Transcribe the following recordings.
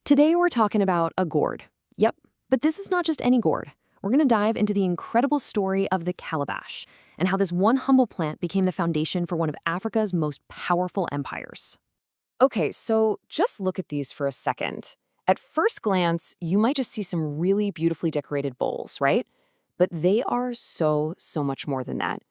Today we're talking about a gourd. Yep, but this is not just any gourd. We're going to dive into the incredible story of the calabash and how this one humble plant became the foundation for one of Africa's most powerful empires. Okay, so just look at these for a second. At first glance, you might just see some really beautifully decorated bowls, right? But they are so much more than that.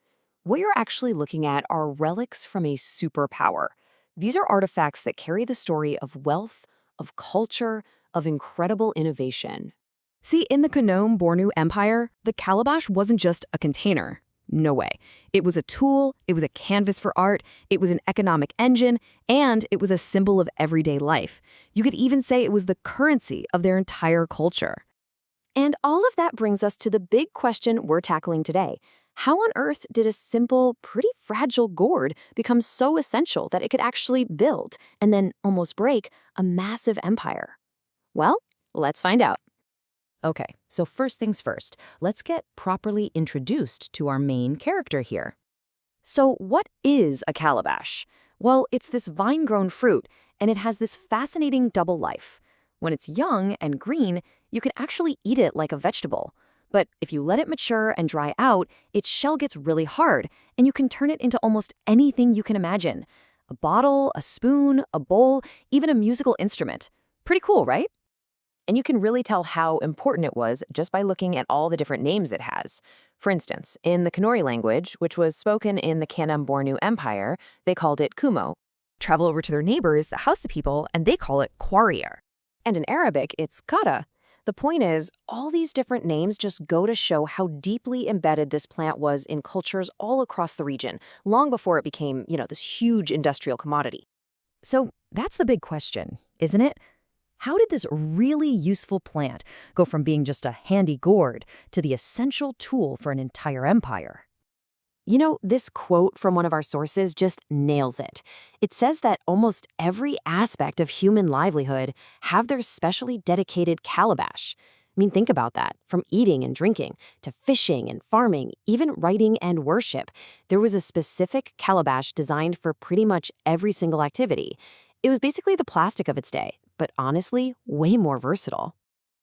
What you're actually looking at are relics from a superpower. These are artifacts that carry the story of wealth, of culture, of incredible innovation. See, in the Bornu Empire, the calabash wasn't just a container. No way. It was a tool, it was a canvas for art, it was an economic engine, and it was a symbol of everyday life. You could even say it was the currency of their entire culture. And all of that brings us to the big question we're tackling today. How on earth did a simple, pretty fragile gourd become so essential that it could actually build, and then almost break, a massive empire? Well, let's find out. Okay, so first things first, let's get properly introduced to our main character here. So what is a calabash? Well, it's this vine-grown fruit, and it has this fascinating double life. When it's young and green, you can actually eat it like a vegetable. But if you let it mature and dry out, its shell gets really hard, and you can turn it into almost anything you can imagine. A bottle, a spoon, a bowl, even a musical instrument. Pretty cool, right? And you can really tell how important it was just by looking at all the different names it has. For instance, in the Kanuri language, which was spoken in the Bornu Empire, they called it kumo. Travel over to their neighbors, the Hausa people, and they call it quarrier. And in Arabic, it's kara. The point is, all these different names just go to show how deeply embedded this plant was in cultures all across the region, long before it became, this huge industrial commodity. So that's the big question, isn't it? How did this really useful plant go from being just a handy gourd to the essential tool for an entire empire? This quote from one of our sources just nails it. It says that almost every aspect of human livelihood have their specially dedicated calabash. I mean, think about that. From eating and drinking, to fishing and farming, even writing and worship. There was a specific calabash designed for pretty much every single activity. It was basically the plastic of its day, but honestly, way more versatile.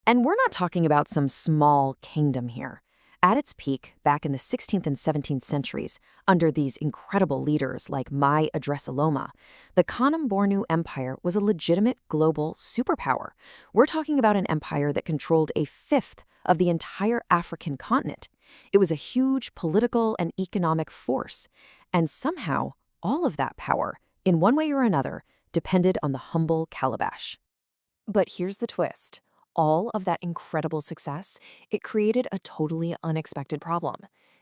And we're not talking about some small kingdom here. At its peak, back in the 16th and 17th centuries, under these incredible leaders like Mai Adresaloma, the Bornu Empire was a legitimate global superpower. We're talking about an empire that controlled a fifth of the entire African continent. It was a huge political and economic force. And somehow, all of that power, in one way or another, depended on the humble calabash. But here's the twist. All of that incredible success, it created a totally unexpected problem.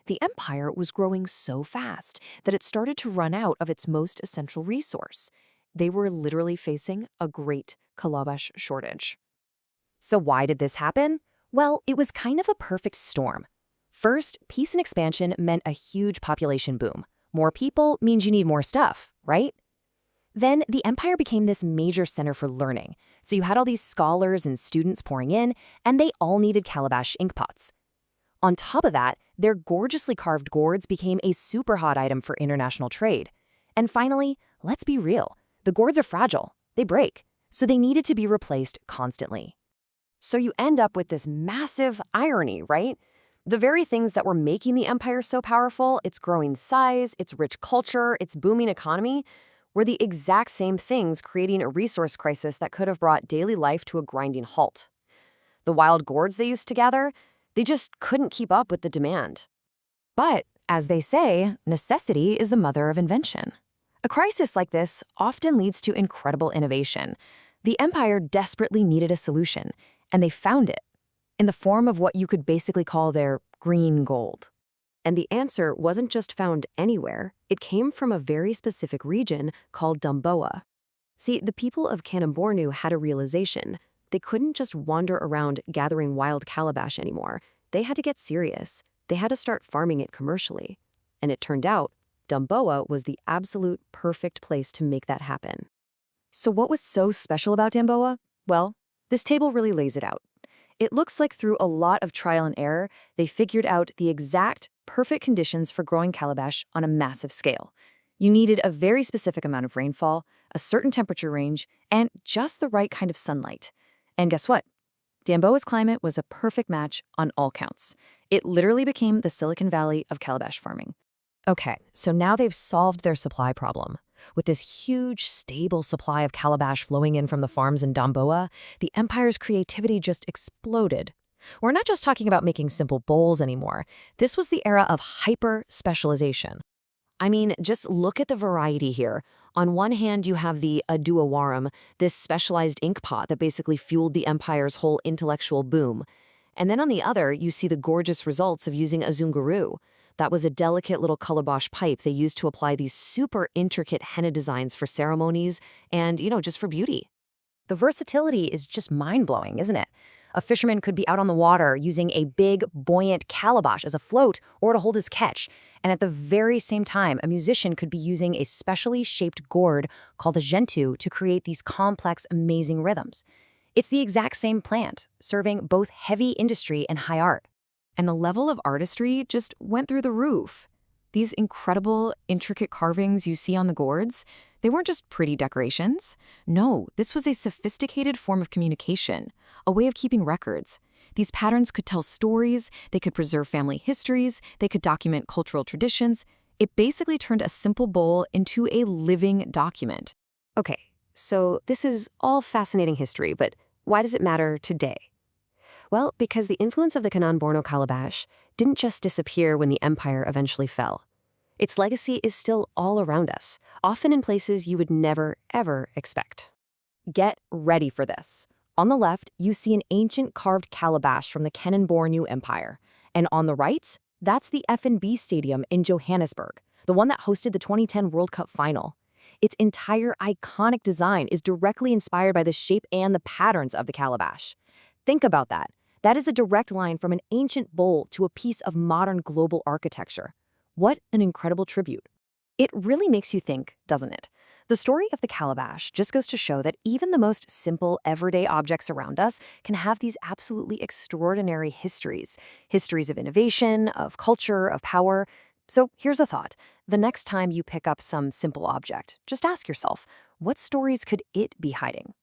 The empire was growing so fast that it started to run out of its most essential resource. They were literally facing a great calabash shortage. So why did this happen? Well, it was kind of a perfect storm. First, peace and expansion meant a huge population boom. More people means you need more stuff, right? Then the empire became this major center for learning. So you had all these scholars and students pouring in, and they all needed calabash inkpots. On top of that, their gorgeously carved gourds became a super hot item for international trade. And finally, let's be real, the gourds are fragile, they break, so they needed to be replaced constantly. So you end up with this massive irony, right? The very things that were making the empire so powerful, its growing size, its rich culture, its booming economy, were the exact same things creating a resource crisis that could have brought daily life to a grinding halt. The wild gourds they used to gather, they just couldn't keep up with the demand. But, as they say, necessity is the mother of invention. A crisis like this often leads to incredible innovation. The empire desperately needed a solution, and they found it, in the form of what you could basically call their green gold. And the answer wasn't just found anywhere, it came from a very specific region called Damboa. See, the people of Bornu had a realization. They couldn't just wander around gathering wild calabash anymore. They had to get serious. They had to start farming it commercially. And it turned out, Damboa was the absolute perfect place to make that happen. So what was so special about Damboa? Well, this table really lays it out. It looks like through a lot of trial and error, they figured out the exact perfect conditions for growing calabash on a massive scale. You needed a very specific amount of rainfall, a certain temperature range, and just the right kind of sunlight. And guess what? Damboa's climate was a perfect match on all counts. It literally became the Silicon Valley of calabash farming. Okay, so now they've solved their supply problem. With this huge, stable supply of calabash flowing in from the farms in Damboa, the empire's creativity just exploded. We're not just talking about making simple bowls anymore. This was the era of hyper-specialization. I mean, just look at the variety here. On one hand, you have the aduawarum, this specialized ink pot that basically fueled the empire's whole intellectual boom. And then on the other, you see the gorgeous results of using azunguru. That was a delicate little calabash pipe they used to apply these super intricate henna designs for ceremonies and, just for beauty. The versatility is just mind-blowing, isn't it? A fisherman could be out on the water using a big, buoyant calabash as a float or to hold his catch. And at the very same time, a musician could be using a specially shaped gourd called a gentu to create these complex, amazing rhythms. It's the exact same plant, serving both heavy industry and high art. And the level of artistry just went through the roof. These incredible, intricate carvings you see on the gourds, they weren't just pretty decorations. No, this was a sophisticated form of communication, a way of keeping records. These patterns could tell stories, they could preserve family histories, they could document cultural traditions. It basically turned a simple bowl into a living document. Okay, so this is all fascinating history, but why does it matter today? Well, because the influence of the Kanan-Borno calabash didn't just disappear when the empire eventually fell. Its legacy is still all around us, often in places you would never, ever expect. Get ready for this. On the left, you see an ancient carved calabash from the Kanan-Borno Empire. And on the right, that's the F&B Stadium in Johannesburg, the one that hosted the 2010 World Cup final. Its entire iconic design is directly inspired by the shape and the patterns of the calabash. Think about that. That is a direct line from an ancient bowl to a piece of modern global architecture. What an incredible tribute. It really makes you think, doesn't it? The story of the calabash just goes to show that even the most simple, everyday objects around us can have these absolutely extraordinary histories. Histories of innovation, of culture, of power. So here's a thought. The next time you pick up some simple object, just ask yourself, what stories could it be hiding?